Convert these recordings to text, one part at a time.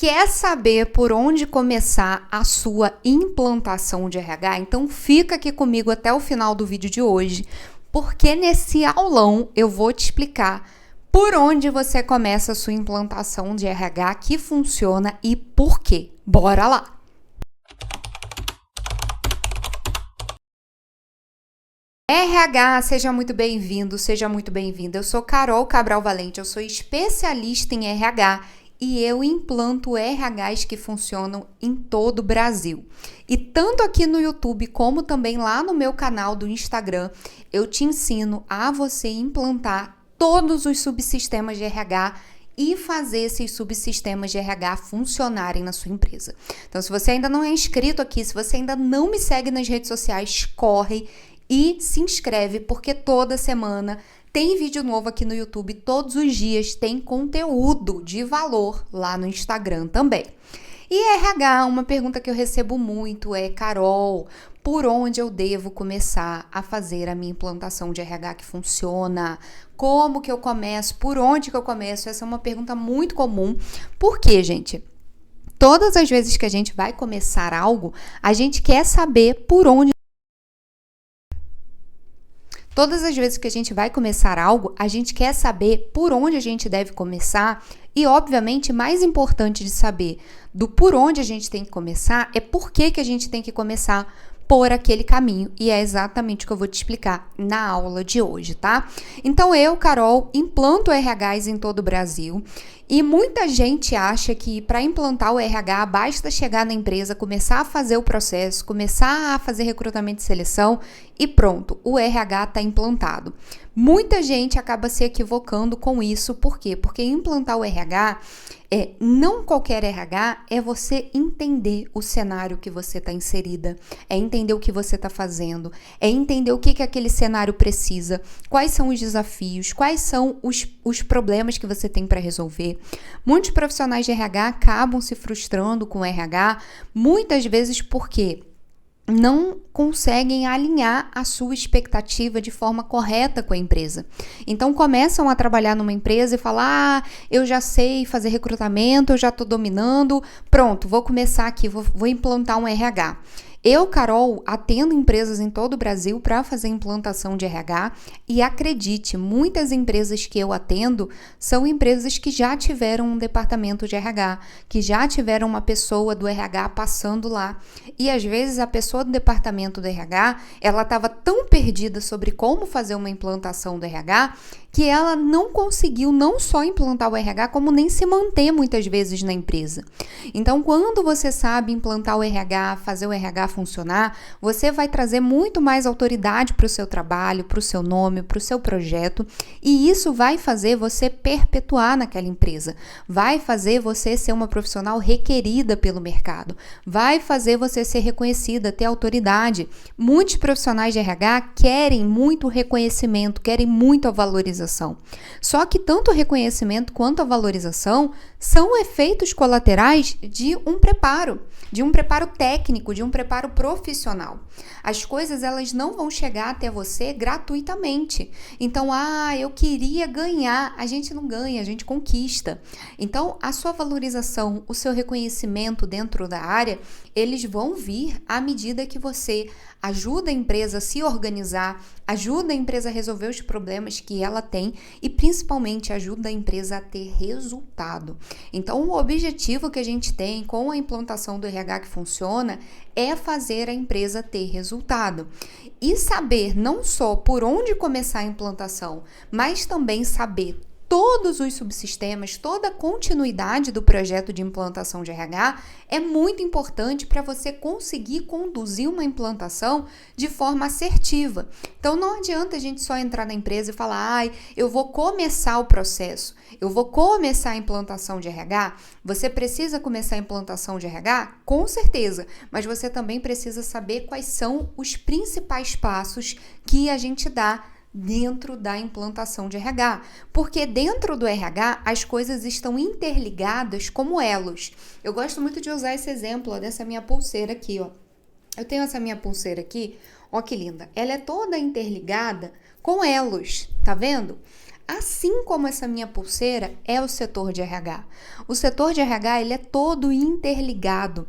Quer saber por onde começar a sua implantação de RH? Então fica aqui comigo até o final do vídeo de hoje, porque nesse aulão eu vou te explicar por onde você começa a sua implantação de RH, que funciona e por quê. Bora lá! RH, seja muito bem-vindo, seja muito bem-vinda. Eu sou Carol Cabral Valente, eu sou especialista em RH e eu implanto RHs que funcionam em todo o Brasil. E tanto aqui no YouTube como também lá no meu canal do Instagram, eu te ensino a você implantar todos os subsistemas de RH e fazer esses subsistemas de RH funcionarem na sua empresa. Então, se você ainda não é inscrito aqui, se você ainda não me segue nas redes sociais, corre e se inscreve, porque toda semana tem vídeo novo aqui no YouTube, todos os dias tem conteúdo de valor lá no Instagram também. E RH, uma pergunta que eu recebo muito é: Carol, por onde eu devo começar a fazer a minha implantação de RH que funciona? Como que eu começo? Por onde que eu começo? Essa é uma pergunta muito comum. Por quê, gente? Todas as vezes que a gente vai começar algo, a gente quer saber por onde. Todas as vezes que a gente vai começar algo, a gente quer saber por onde a gente deve começar e, obviamente, mais importante de saber do por onde a gente tem que começar é por que a gente tem que começar por aquele caminho. E é exatamente o que eu vou te explicar na aula de hoje, tá? Então, eu, Carol, implanto RHs em todo o Brasil e muita gente acha que para implantar o RH basta chegar na empresa, começar a fazer o processo, começar a fazer recrutamento e seleção e pronto, o RH está implantado. Muita gente acaba se equivocando com isso, por quê? Porque implantar o RH não qualquer RH, é você entender o cenário que você está inserida, é entender o que você está fazendo, é entender o que aquele cenário precisa, quais são os desafios, quais são os problemas que você tem para resolver. Muitos profissionais de RH acabam se frustrando com o RH, muitas vezes porque não conseguem alinhar a sua expectativa de forma correta com a empresa. Então, começam a trabalhar numa empresa e falar: eu já sei fazer recrutamento, eu já estou dominando, pronto, vou começar aqui, vou implantar um RH. Eu, Carol, atendo empresas em todo o Brasil para fazer implantação de RH e acredite, muitas empresas que eu atendo são empresas que já tiveram um departamento de RH, que já tiveram uma pessoa do RH passando lá. E às vezes a pessoa do departamento do RH, ela estava tão perdida sobre como fazer uma implantação do RH que ela não conseguiu não só implantar o RH, como nem se manter muitas vezes na empresa. Então, quando você sabe implantar o RH, fazer o RH funcionar, você vai trazer muito mais autoridade para o seu trabalho, para o seu nome, para o seu projeto, e isso vai fazer você perpetuar naquela empresa, vai fazer você ser uma profissional requerida pelo mercado, vai fazer você ser reconhecida, ter autoridade. Muitos profissionais de RH querem muito reconhecimento, querem muito a valorização. Só que tanto o reconhecimento quanto a valorização são efeitos colaterais de um preparo técnico, de um preparo profissional. As coisas, elas não vão chegar até você gratuitamente. Então, eu queria ganhar. A gente não ganha, a gente conquista. Então, a sua valorização, o seu reconhecimento dentro da área, eles vão vir à medida que você ajuda a empresa a se organizar, ajuda a empresa a resolver os problemas que ela tem e, principalmente, ajuda a empresa a ter resultado. Então, o objetivo que a gente tem com a implantação do RH que funciona é fazer a empresa ter resultado. E saber não só por onde começar a implantação, mas também saber todos os subsistemas, toda a continuidade do projeto de implantação de RH é muito importante para você conseguir conduzir uma implantação de forma assertiva. Então, não adianta a gente só entrar na empresa e falar: eu vou começar o processo, eu vou começar a implantação de RH. Você precisa começar a implantação de RH? Com certeza, mas você também precisa saber quais são os principais passos que a gente dá dentro da implantação de RH, porque dentro do RH as coisas estão interligadas como elos. Eu gosto muito de usar esse exemplo dessa minha pulseira aqui, ó. Eu tenho essa minha pulseira aqui, ó que linda. Ela é toda interligada com elos, tá vendo? Assim como essa minha pulseira é o setor de RH. O setor de RH, ele é todo interligado.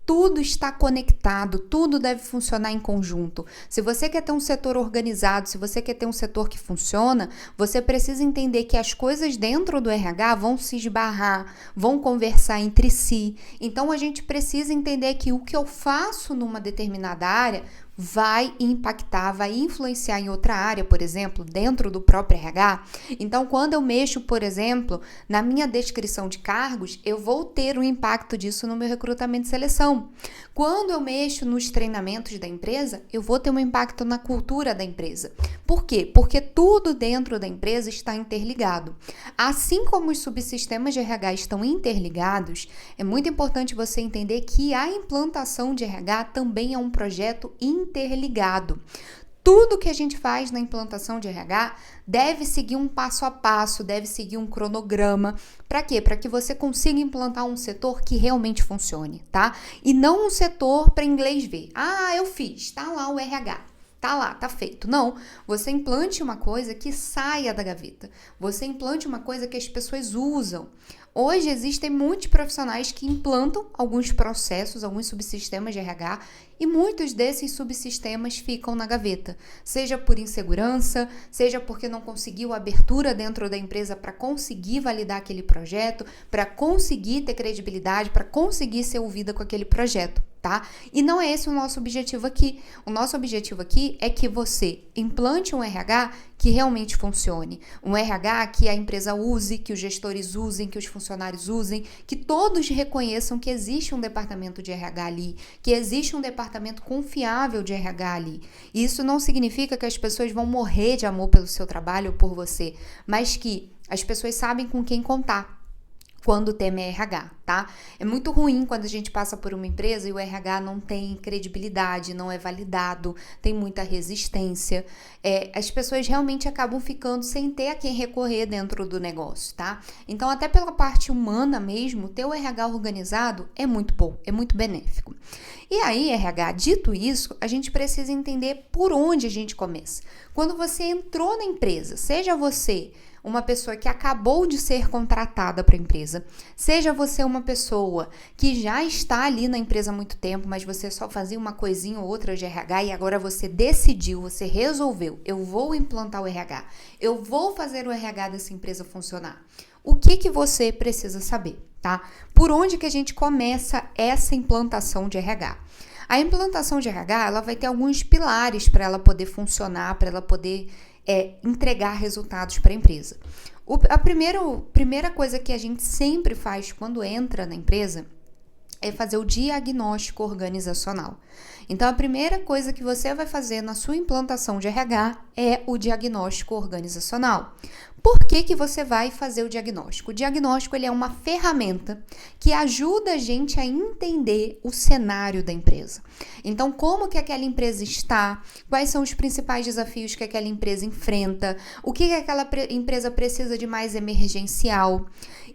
Tudo está conectado, tudo deve funcionar em conjunto. Se você quer ter um setor organizado, se você quer ter um setor que funciona, você precisa entender que as coisas dentro do RH vão se esbarrar, vão conversar entre si. Então, a gente precisa entender que o que eu faço numa determinada área vai impactar, vai influenciar em outra área, por exemplo, dentro do próprio RH. Então, quando eu mexo, por exemplo, na minha descrição de cargos, eu vou ter um impacto disso no meu recrutamento e seleção. Quando eu mexo nos treinamentos da empresa, eu vou ter um impacto na cultura da empresa. Por quê? Porque tudo dentro da empresa está interligado. Assim como os subsistemas de RH estão interligados, é muito importante você entender que a implantação de RH também é um projeto interligado. Tudo que a gente faz na implantação de RH deve seguir um passo a passo, deve seguir um cronograma. Para quê? Para que você consiga implantar um setor que realmente funcione, tá? E não um setor para inglês ver. Ah, eu fiz, tá lá o RH. Tá lá, tá feito. Não, você implante uma coisa que saia da gaveta. Você implante uma coisa que as pessoas usam. Hoje existem muitos profissionais que implantam alguns processos, alguns subsistemas de RH e muitos desses subsistemas ficam na gaveta, seja por insegurança, seja porque não conseguiu abertura dentro da empresa para conseguir validar aquele projeto, para conseguir ter credibilidade, para conseguir ser ouvida com aquele projeto, tá? E não é esse o nosso objetivo aqui. O nosso objetivo aqui é que você implante um RH que realmente funcione. Um RH que a empresa use, que os gestores usem, que os funcionários usem, que todos reconheçam que existe um departamento de RH ali, que existe um departamento confiável de RH ali. E isso não significa que as pessoas vão morrer de amor pelo seu trabalho ou por você, mas que as pessoas sabem com quem contar quando o tema é RH, tá? É muito ruim quando a gente passa por uma empresa e o RH não tem credibilidade, não é validado, tem muita resistência. As pessoas realmente acabam ficando sem ter a quem recorrer dentro do negócio, tá? Então, até pela parte humana mesmo, ter o RH organizado é muito bom, é muito benéfico. E aí, RH, dito isso, a gente precisa entender por onde a gente começa. Quando você entrou na empresa, seja você uma pessoa que acabou de ser contratada para a empresa, seja você uma pessoa que já está ali na empresa há muito tempo, mas você só fazia uma coisinha ou outra de RH e agora você decidiu, você resolveu, eu vou implantar o RH, eu vou fazer o RH dessa empresa funcionar. O que você precisa saber, tá? Por onde que a gente começa essa implantação de RH? A implantação de RH, ela vai ter alguns pilares para ela poder funcionar, para ela poder entregar resultados para a empresa. A primeira coisa que a gente sempre faz quando entra na empresa é fazer o diagnóstico organizacional. Então, a primeira coisa que você vai fazer na sua implantação de RH é o diagnóstico organizacional. Por que você vai fazer o diagnóstico? O diagnóstico ele é uma ferramenta que ajuda a gente a entender o cenário da empresa. Então, como que aquela empresa está, quais são os principais desafios que aquela empresa enfrenta, o que aquela empresa precisa de mais emergencial.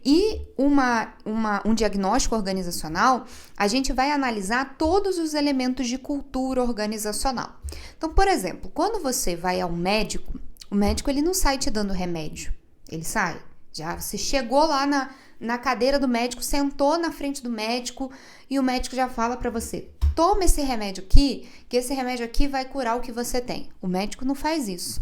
E um diagnóstico organizacional, a gente vai analisar todos os elementos de cultura organizacional. Então, por exemplo, quando você vai ao médico, o médico ele não sai te dando remédio, ele sai. Já você chegou lá na cadeira do médico, sentou na frente do médico e o médico já fala para você, toma esse remédio aqui, que esse remédio aqui vai curar o que você tem. O médico não faz isso.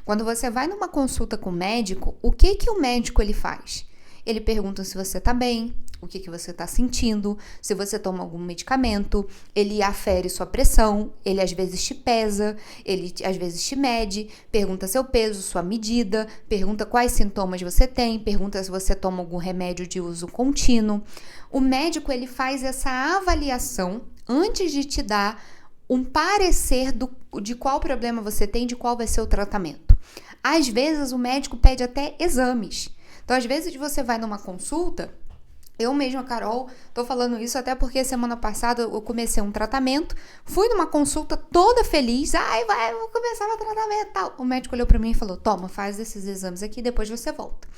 Quando você vai numa consulta com o médico, o que o médico ele faz? Ele pergunta se você está bem, o que você está sentindo, se você toma algum medicamento, ele afere sua pressão, ele às vezes te pesa, ele às vezes te mede, pergunta seu peso, sua medida, pergunta quais sintomas você tem, pergunta se você toma algum remédio de uso contínuo. O médico ele faz essa avaliação antes de te dar um parecer de qual problema você tem, de qual vai ser o tratamento. Às vezes o médico pede até exames. Então, às vezes você vai numa consulta, eu mesma, Carol, tô falando isso até porque semana passada eu comecei um tratamento, fui numa consulta toda feliz, vou começar meu tratamento e tal. O médico olhou pra mim e falou, toma, faz esses exames aqui e depois você volta.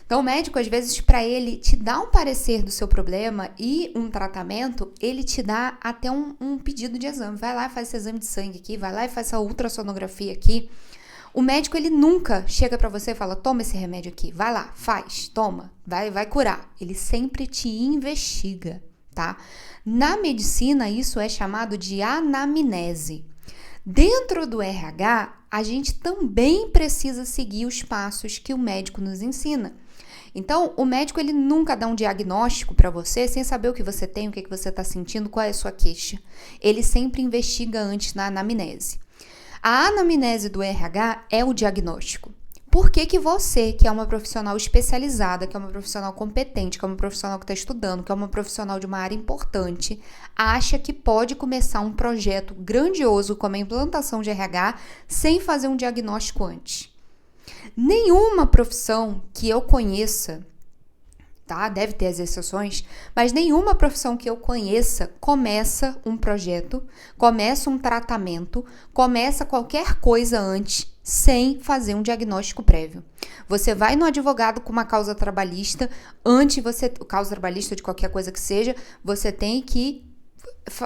Então, o médico, às vezes, para ele te dar um parecer do seu problema e um tratamento, ele te dá até um pedido de exame. Vai lá e faz esse exame de sangue aqui, vai lá e faz essa ultrassonografia aqui. O médico, ele nunca chega para você e fala, toma esse remédio aqui, vai lá, faz, toma, vai curar. Ele sempre te investiga, tá? Na medicina, isso é chamado de anamnese. Dentro do RH, a gente também precisa seguir os passos que o médico nos ensina. Então, o médico, ele nunca dá um diagnóstico para você sem saber o que você tem, o que você está sentindo, qual é a sua queixa. Ele sempre investiga antes na anamnese. A anamnese do RH é o diagnóstico. Por que você, que é uma profissional especializada, que é uma profissional competente, que é uma profissional que está estudando, que é uma profissional de uma área importante, acha que pode começar um projeto grandioso como a implantação de RH sem fazer um diagnóstico antes? Nenhuma profissão que eu conheça, tá? Deve ter as exceções, mas nenhuma profissão que eu conheça começa um projeto, começa um tratamento, começa qualquer coisa antes, sem fazer um diagnóstico prévio. Você vai no advogado com uma causa trabalhista, causa trabalhista de qualquer coisa que seja, você tem que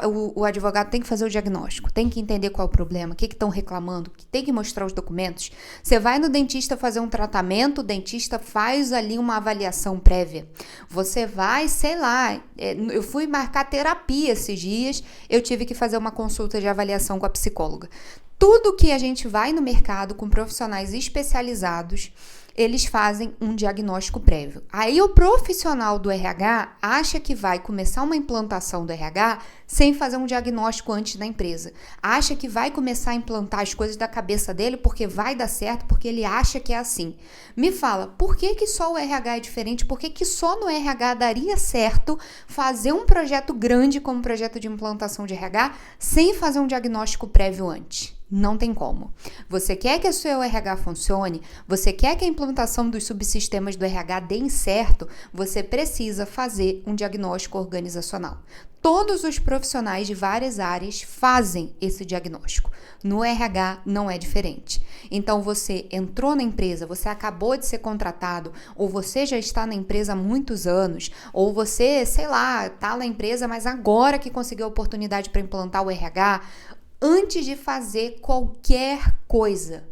o advogado tem que fazer o diagnóstico, tem que entender qual é o problema, o que estão reclamando, tem que mostrar os documentos. Você vai no dentista fazer um tratamento, o dentista faz ali uma avaliação prévia. Você vai, sei lá, eu fui marcar terapia esses dias, eu tive que fazer uma consulta de avaliação com a psicóloga. Tudo que a gente vai no mercado com profissionais especializados, eles fazem um diagnóstico prévio. Aí o profissional do RH acha que vai começar uma implantação do RH sem fazer um diagnóstico antes da empresa. Acha que vai começar a implantar as coisas da cabeça dele porque vai dar certo, porque ele acha que é assim. Me fala, por que só o RH é diferente? Por que só no RH daria certo fazer um projeto grande como projeto de implantação de RH sem fazer um diagnóstico prévio antes? Não tem como. Você quer que o seu RH funcione, você quer que a implantação dos subsistemas do RH dê certo, você precisa fazer um diagnóstico organizacional. Todos os profissionais de várias áreas fazem esse diagnóstico. No RH não é diferente. Então você entrou na empresa, você acabou de ser contratado, ou você já está na empresa há muitos anos, ou você, sei lá, está na empresa, mas agora que conseguiu a oportunidade para implantar o RH, antes de fazer qualquer coisa,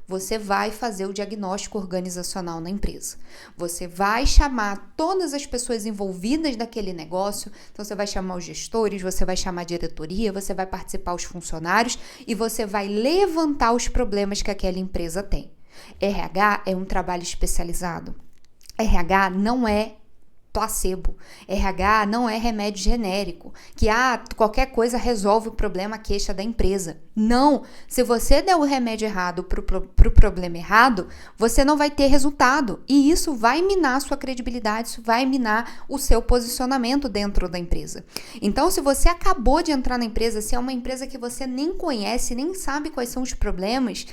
você vai fazer o diagnóstico organizacional na empresa. Você vai chamar todas as pessoas envolvidas naquele negócio, então você vai chamar os gestores, você vai chamar a diretoria, você vai participar os funcionários e você vai levantar os problemas que aquela empresa tem. RH é um trabalho especializado. RH não é placebo. RH não é remédio genérico, que qualquer coisa resolve o problema, a queixa da empresa. Não! Se você der o remédio errado pro problema errado, você não vai ter resultado. E isso vai minar a sua credibilidade, isso vai minar o seu posicionamento dentro da empresa. Então, se você acabou de entrar na empresa, se é uma empresa que você nem conhece, nem sabe quais são os problemas,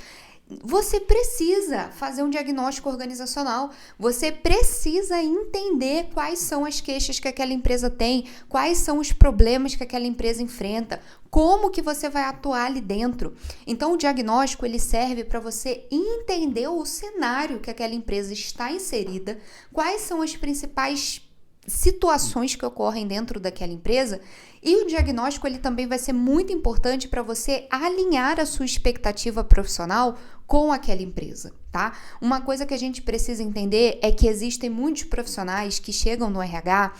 você precisa fazer um diagnóstico organizacional, você precisa entender quais são as queixas que aquela empresa tem, quais são os problemas que aquela empresa enfrenta, como que você vai atuar ali dentro. Então, o diagnóstico ele serve para você entender o cenário que aquela empresa está inserida, quais são as principais situações que ocorrem dentro daquela empresa, e o diagnóstico ele também vai ser muito importante para você alinhar a sua expectativa profissional com aquela empresa, tá? Uma coisa que a gente precisa entender é que existem muitos profissionais que chegam no RH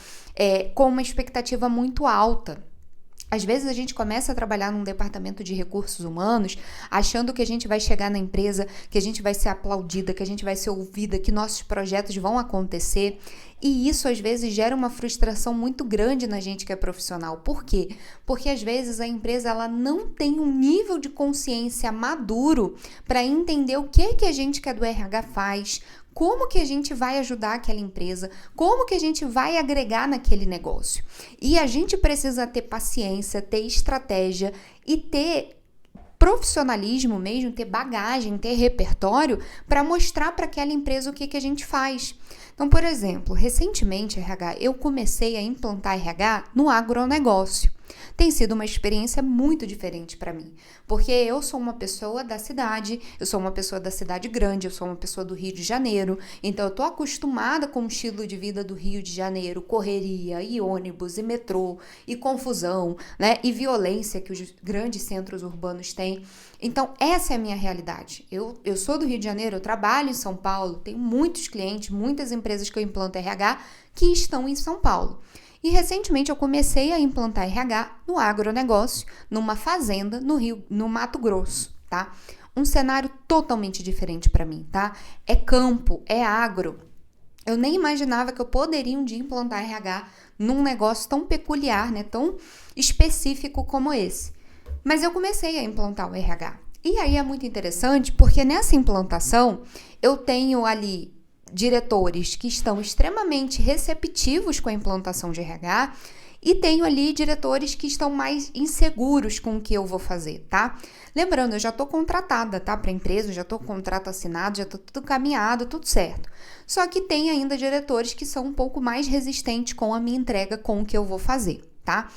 com uma expectativa muito alta. Às vezes a gente começa a trabalhar num departamento de recursos humanos achando que a gente vai chegar na empresa, que a gente vai ser aplaudida, que a gente vai ser ouvida, que nossos projetos vão acontecer. E isso às vezes gera uma frustração muito grande na gente que é profissional. Por quê? Porque às vezes a empresa ela não tem um nível de consciência maduro para entender o que a gente que é do RH faz, como que a gente vai ajudar aquela empresa, como que a gente vai agregar naquele negócio. E a gente precisa ter paciência, ter estratégia e ter profissionalismo mesmo, ter bagagem, ter repertório para mostrar para aquela empresa o que a gente faz. Então, por exemplo, recentemente, RH, eu comecei a implantar RH no agronegócio. Tem sido uma experiência muito diferente para mim, porque eu sou uma pessoa da cidade, eu sou uma pessoa da cidade grande, eu sou uma pessoa do Rio de Janeiro, então eu tô acostumada com o estilo de vida do Rio de Janeiro, correria, e ônibus, e metrô, e confusão, né, e violência que os grandes centros urbanos têm. Então, essa é a minha realidade. Eu sou do Rio de Janeiro, eu trabalho em São Paulo, tenho muitos clientes, muitas empresas que eu implanto RH que estão em São Paulo. E recentemente eu comecei a implantar RH no agronegócio, numa fazenda no Mato Grosso, tá? Um cenário totalmente diferente para mim, tá? É campo, é agro. Eu nem imaginava que eu poderia um dia implantar RH num negócio tão peculiar, né? Tão específico como esse. Mas eu comecei a implantar o RH. E aí é muito interessante porque nessa implantação eu tenho ali diretores que estão extremamente receptivos com a implantação de RH e tenho ali diretores que estão mais inseguros com o que eu vou fazer, tá? Lembrando, eu já estou contratada, tá? Para a empresa, já estou com contrato assinado, já estou tudo caminhado, tudo certo. Só que tem ainda diretores que são um pouco mais resistentes com a minha entrega, com o que eu vou fazer, tá?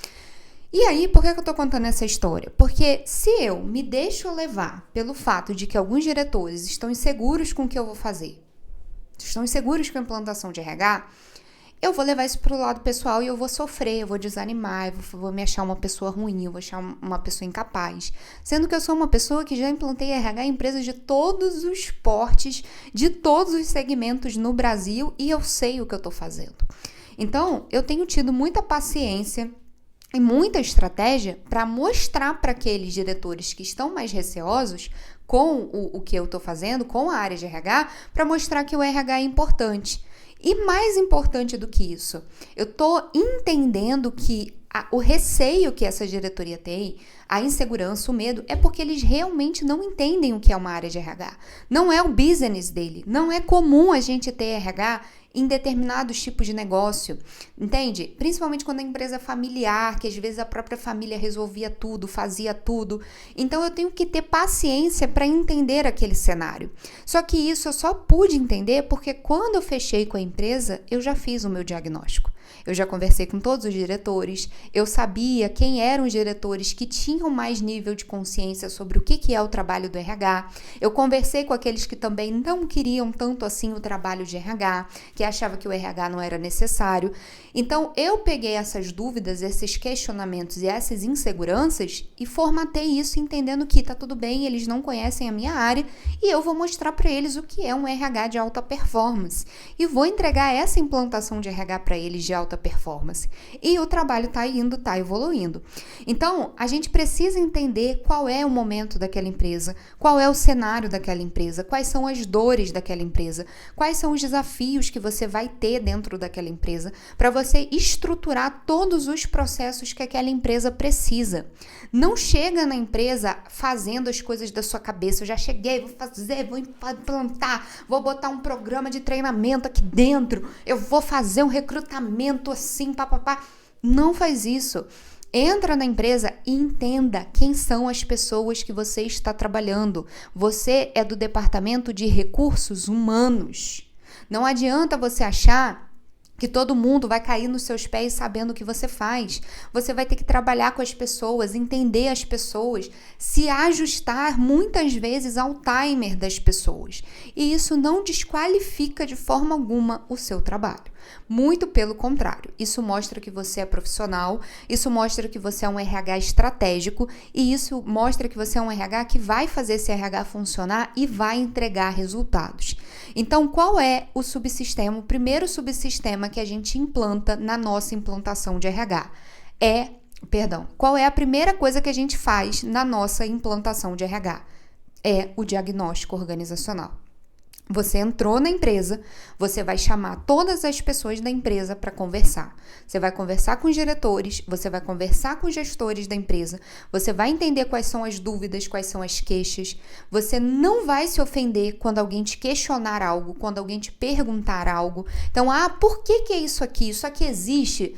E aí, por que eu tô contando essa história? Porque se eu me deixo levar pelo fato de que alguns diretores estão inseguros com o que eu vou fazer, estão inseguros com a implantação de RH, eu vou levar isso pro lado pessoal e eu vou sofrer, eu vou desanimar, eu vou me achar uma pessoa ruim, eu vou achar uma pessoa incapaz. Sendo que eu sou uma pessoa que já implantei RH em empresas de todos os portes, de todos os segmentos no Brasil e eu sei o que eu tô fazendo. Então, eu tenho tido muita paciência e muita estratégia para mostrar para aqueles diretores que estão mais receosos com o que eu estou fazendo, com a área de RH, para mostrar que o RH é importante. E mais importante do que isso, eu estou entendendo que o receio que essa diretoria tem, a insegurança, o medo, é porque eles realmente não entendem o que é uma área de RH. Não é o business dele, não é comum a gente ter RH em determinados tipos de negócio, entende? Principalmente quando a empresa é familiar, que às vezes a própria família resolvia tudo, fazia tudo. Então eu tenho que ter paciência para entender aquele cenário. Só que isso eu só pude entender porque quando eu fechei com a empresa, eu já fiz o meu diagnóstico. Eu já conversei com todos os diretores, eu sabia quem eram os diretores que tinham mais nível de consciência sobre o que é o trabalho do RH. Eu conversei com aqueles que também não queriam tanto assim o trabalho de RH, que achavam que o RH não era necessário. Então, eu peguei essas dúvidas, esses questionamentos e essas inseguranças e formatei isso entendendo que tá tudo bem, eles não conhecem a minha área e eu vou mostrar para eles o que é um RH de alta performance. E vou entregar essa implantação de RH para eles de alta performance. E o trabalho tá indo, tá evoluindo. Então, a gente precisa entender qual é o momento daquela empresa, qual é o cenário daquela empresa, quais são as dores daquela empresa, quais são os desafios que você vai ter dentro daquela empresa, para você estruturar todos os processos que aquela empresa precisa. Não chega na empresa fazendo as coisas da sua cabeça. Eu já cheguei, vou fazer, vou implantar, vou botar um programa de treinamento aqui dentro, eu vou fazer um recrutamento assim, papapá. Não faz isso. Entra na empresa e entenda quem são as pessoas que você está trabalhando. Você é do departamento de recursos humanos. Não adianta você achar que todo mundo vai cair nos seus pés sabendo o que você faz. Você vai ter que trabalhar com as pessoas, entender as pessoas, se ajustar muitas vezes ao timer das pessoas. E isso não desqualifica de forma alguma o seu trabalho. Muito pelo contrário, isso mostra que você é profissional, isso mostra que você é um RH estratégico e isso mostra que você é um RH que vai fazer esse RH funcionar e vai entregar resultados. Então, qual é o subsistema, o primeiro subsistema que a gente implanta na nossa implantação de RH? Qual é a primeira coisa que a gente faz na nossa implantação de RH? É o diagnóstico organizacional. Você entrou na empresa, você vai chamar todas as pessoas da empresa para conversar. Você vai conversar com os diretores, você vai conversar com os gestores da empresa, você vai entender quais são as dúvidas, quais são as queixas. Você não vai se ofender quando alguém te questionar algo, quando alguém te perguntar algo. Então, por que é isso aqui? Isso aqui existe?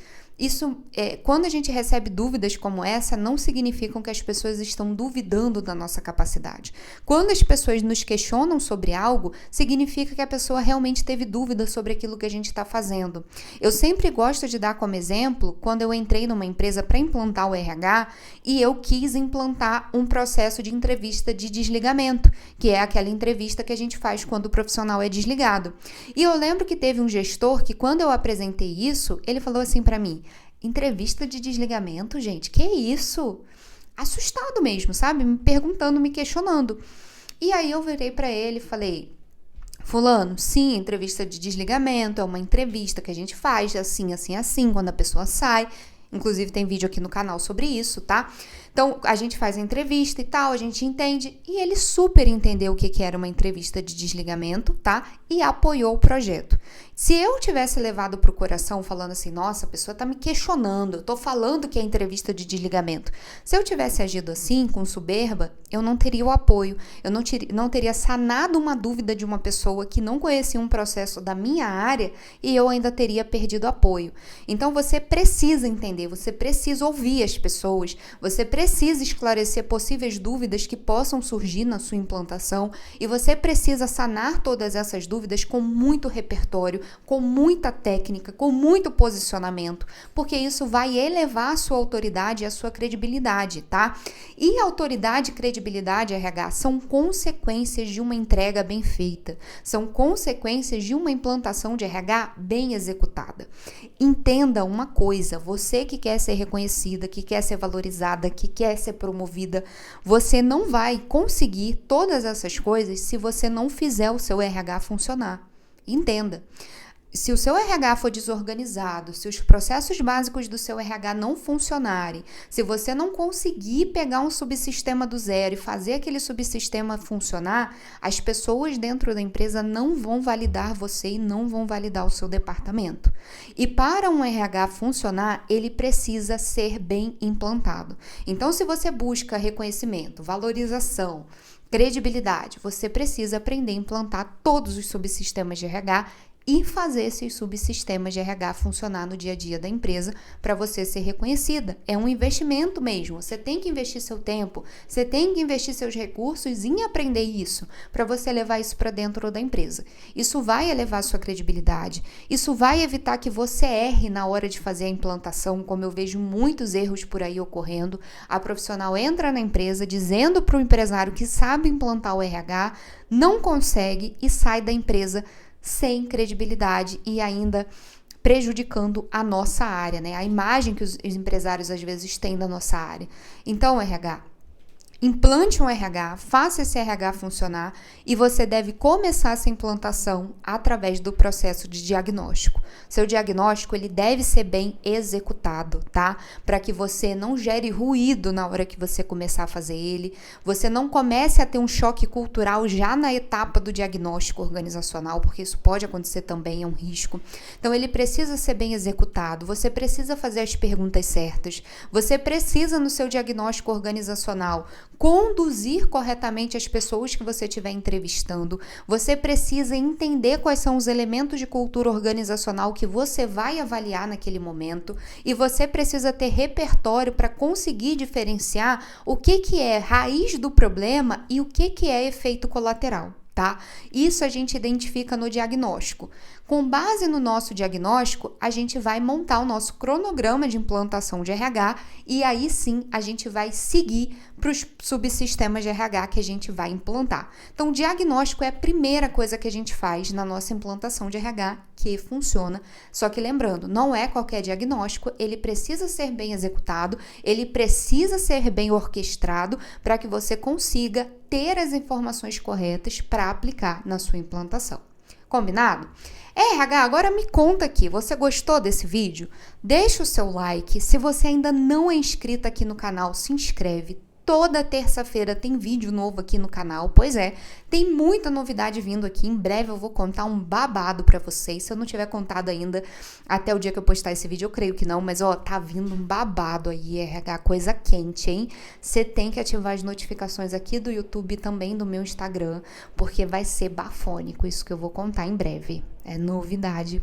Quando a gente recebe dúvidas como essa, não significam que as pessoas estão duvidando da nossa capacidade. Quando as pessoas nos questionam sobre algo, significa que a pessoa realmente teve dúvida sobre aquilo que a gente está fazendo. Eu sempre gosto de dar como exemplo, quando eu entrei numa empresa para implantar o RH e eu quis implantar um processo de entrevista de desligamento, que é aquela entrevista que a gente faz quando o profissional é desligado. E eu lembro que teve um gestor que, quando eu apresentei isso, ele falou assim para mim: entrevista de desligamento, gente? Que isso? Assustado mesmo, sabe? Me perguntando, me questionando. E aí eu virei para ele e falei: fulano, sim, entrevista de desligamento é uma entrevista que a gente faz assim, assim, assim, quando a pessoa sai. Inclusive tem vídeo aqui no canal sobre isso, tá? Então, a gente faz a entrevista e tal, a gente entende. E ele super entendeu o que era uma entrevista de desligamento, tá? E apoiou o projeto. Se eu tivesse levado pro coração falando assim, nossa, a pessoa tá me questionando, eu tô falando que é entrevista de desligamento. Se eu tivesse agido assim, com soberba, eu não teria o apoio. Eu não teria sanado uma dúvida de uma pessoa que não conhecia um processo da minha área e eu ainda teria perdido apoio. Então, você precisa entender, você precisa ouvir as pessoas, você precisa esclarecer possíveis dúvidas que possam surgir na sua implantação e você precisa sanar todas essas dúvidas com muito repertório, com muita técnica, com muito posicionamento, porque isso vai elevar a sua autoridade e a sua credibilidade, tá? E autoridade e credibilidade, RH, são consequências de uma entrega bem feita, são consequências de uma implantação de RH bem executada. Entenda uma coisa, você que quer ser reconhecida, que quer ser valorizada, que quer ser promovida, você não vai conseguir todas essas coisas se você não fizer o seu RH funcionar. Entenda. Se o seu RH for desorganizado, se os processos básicos do seu RH não funcionarem, se você não conseguir pegar um subsistema do zero e fazer aquele subsistema funcionar, as pessoas dentro da empresa não vão validar você e não vão validar o seu departamento. E para um RH funcionar, ele precisa ser bem implantado. Então, se você busca reconhecimento, valorização, credibilidade, você precisa aprender a implantar todos os subsistemas de RH e fazer esses subsistemas de RH funcionar no dia a dia da empresa para você ser reconhecida. É um investimento mesmo. Você tem que investir seu tempo, você tem que investir seus recursos em aprender isso, para você levar isso para dentro da empresa. Isso vai elevar sua credibilidade, isso vai evitar que você erre na hora de fazer a implantação, como eu vejo muitos erros por aí ocorrendo. A profissional entra na empresa dizendo para o empresário que sabe implantar o RH, não consegue e sai da empresa sem credibilidade e ainda prejudicando a nossa área, né? A imagem que os empresários às vezes têm da nossa área. Então, RH, implante um RH, faça esse RH funcionar e você deve começar essa implantação através do processo de diagnóstico. Seu diagnóstico, ele deve ser bem executado, tá? Para que você não gere ruído na hora que você começar a fazer ele, você não comece a ter um choque cultural já na etapa do diagnóstico organizacional, porque isso pode acontecer também, é um risco. Então, ele precisa ser bem executado, você precisa fazer as perguntas certas, você precisa no seu diagnóstico organizacional conduzir corretamente as pessoas que você estiver entrevistando, você precisa entender quais são os elementos de cultura organizacional que você vai avaliar naquele momento e você precisa ter repertório para conseguir diferenciar o que é raiz do problema e o que é efeito colateral. Tá? Isso a gente identifica no diagnóstico. Com base no nosso diagnóstico, a gente vai montar o nosso cronograma de implantação de RH e aí sim a gente vai seguir para os subsistemas de RH que a gente vai implantar. Então, o diagnóstico é a primeira coisa que a gente faz na nossa implantação de RH que funciona. Só que lembrando, não é qualquer diagnóstico, ele precisa ser bem executado, ele precisa ser bem orquestrado para que você consiga ter as informações corretas para aplicar na sua implantação. Combinado? RH, agora me conta aqui, você gostou desse vídeo? Deixa o seu like, se você ainda não é inscrito aqui no canal, se inscreve. Toda terça-feira tem vídeo novo aqui no canal, pois é, tem muita novidade vindo aqui, em breve eu vou contar um babado pra vocês, se eu não tiver contado ainda até o dia que eu postar esse vídeo, eu creio que não, mas ó, tá vindo um babado aí, RH, coisa quente, hein? Você tem que ativar as notificações aqui do YouTube e também do meu Instagram, porque vai ser bafônico isso que eu vou contar em breve, é novidade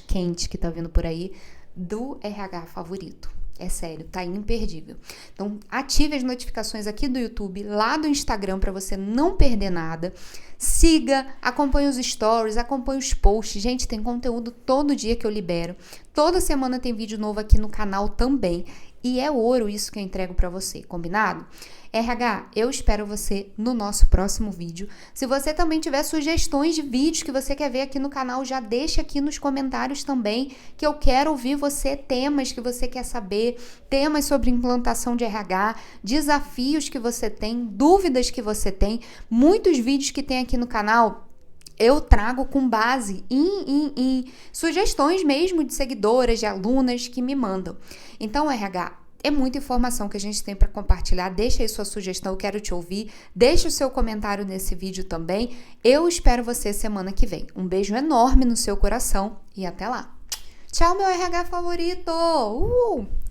quente que tá vindo por aí, do RH favorito. É sério, tá imperdível. Então, ative as notificações aqui do YouTube, lá do Instagram, para você não perder nada. Siga, acompanhe os stories, acompanhe os posts. Gente, tem conteúdo todo dia que eu libero. Toda semana tem vídeo novo aqui no canal também. E é ouro isso que eu entrego para você, combinado? RH, eu espero você no nosso próximo vídeo. Se você também tiver sugestões de vídeos que você quer ver aqui no canal, já deixa aqui nos comentários também, que eu quero ouvir você, temas que você quer saber, temas sobre implantação de RH, desafios que você tem, dúvidas que você tem, muitos vídeos que tem aqui no canal. Eu trago com base em sugestões mesmo de seguidoras, de alunas que me mandam. Então, RH, é muita informação que a gente tem para compartilhar. Deixa aí sua sugestão, eu quero te ouvir. Deixa o seu comentário nesse vídeo também. Eu espero você semana que vem. Um beijo enorme no seu coração e até lá. Tchau, meu RH favorito!